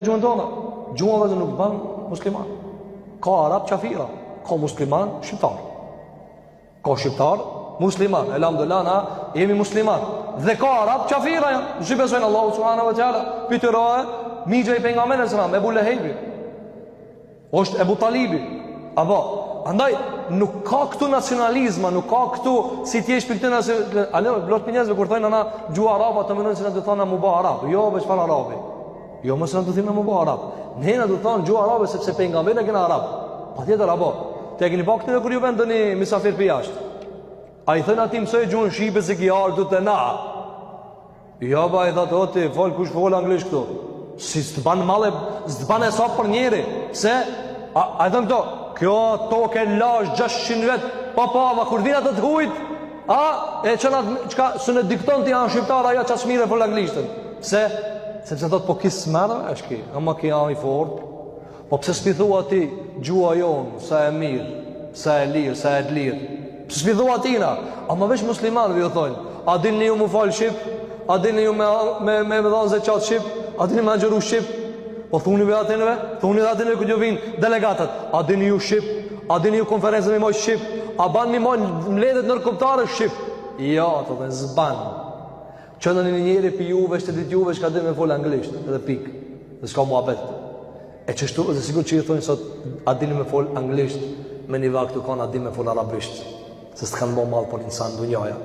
Gjuhën tonë, gjuhën dhe nuk ban musliman. Ka arab qafira, ka musliman shqiptar. Ka shqiptar musliman, elhamdulillah na jemi musliman. Dhe ka arab qafira janë. Në besojnë Allahu subhanahu wa taala, pyetërohe migja i pejgamberit sallallahu alaihi wasallam, Ebu Lehebi. Është Ebu Talibi. Apo, andaj nuk ka këtu nacionalizma, nuk ka këtu si ti je për këtë nacionalizëm. Ale blot njerëzve kur thonë ana gjuha arabe të mendojnë se na do thonë mu bë arab. Jo, veç fal arabi. Jo, mos na do thimë mu bë arab. Ne na do thonë gjuha arabe sepse pejgamberi kena arab. Patjetër apo. Te keni pa këtë kur ju vjen doni mysafir për jashtë. Ai thon aty mësoj gjuhën shqipe se ki ardhur te na. Jo, ba i thotë oti, fol kush fol anglisht këtu. Si s'ban malle, s'ban e sa për njëri. Se a thon këto, kjo tokë lash 600 vet, pa kur vjen ato të hujt, e çona çka s'u dikton ti janë shqiptar ajo çasmire fol anglishtën. Sepse thot po kis marrë, është ki, ama ki janë i fort. Po pse s'pi thua ti gjua jon, sa e mirë, sa e lirë, sa e të lirë. Pse s'pi thua tina? Ama veç muslimanëve ju thonë, a dini ju më fal shqip? A dini ju me dhënë zeqat shqip? A dini me xheru shqip? Po thuni ve atinëve? Thuni dhe atinëve këtë ju vinë delegatët. A dini ju shqip? A dini ju konferencën me moj shqip? A ban mi moj mbledhjet nërkombëtare shqip? Jo, ato dhe zban. Qënë një njëri për juve, shtetit juve, shka dhe me fol anglisht, edhe pik, dhe s'ka muhabet. E qështu, dhe sigur që i thonë sot, a dini me fol anglisht, me një vakë të kanë, a dini me fol arabisht, se s'kanë bo malë për insan dunjaja.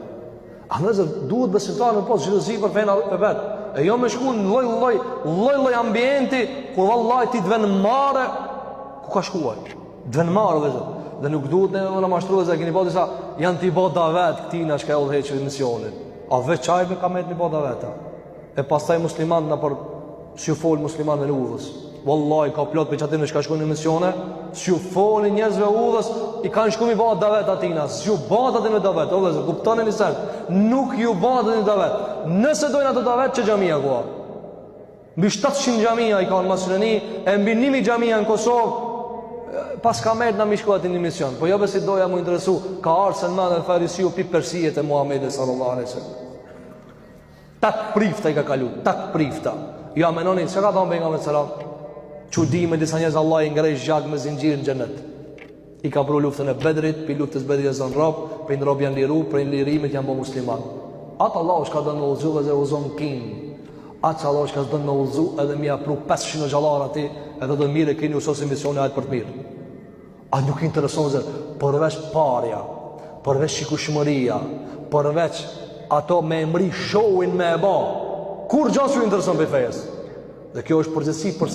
A nëzër, duhet besimtarë në posë, gjithësi për fejnë për vetë, e jo me shku në loj ambienti, kur vallaj ti dven mare, ku ka shkuaj? Dven mare, dhe nuk duhet në mashtru, dhe keni po disa, janë t'i bo davet, këtina shka e udheqë misionin. A veçaj me kamet një bada veta. E pastaj musliman në për si ju fol musliman në udhës. Wallahi ka plot për që aty në shka shku një misione, si ju fol njerëzve udhës, i kanë shku mi bada vet atina, si ju bada aty me davet. O dhe zë, kuptone një sen, nuk ju bada një davet. Nëse dojnë ato davet, që gjamia kua? Mbi 700 gjamia i ka në Masreni, e mbi 1000 gjamia në Kosovë, pas kamet në mishku aty një mision. Po jo besi doja mu interesu, ka arë Selman el Farisiu pi Persijet e Muhamedi sallallahu alaihi wasallam. Tak prifta i ka kalu, tak prifta. Ja menoni, që ka thonë pejgamberi sallallahu? Çudi me disa njerëz Allah i ngrej zgjak me zinxhir në xhenet. I ka pru luftën e Bedrit, pi luftës Bedrit e zon rob, pe në rob janë liru, për lirimit janë bo musliman. Atë Allah është ka dënë në ullzu dhe uzon kin. Atë Allah është ka dënë në ullzu edhe mi apru 500 xhallar ati, edhe dhe mire keni usosi misioni ajtë për të mirë. A nuk intereson zë, përveç parja, përveç shikushmëria, përveç ato me emri showin me e ba, kur gjatë që intereson për fejes? Dhe kjo është përgjësi për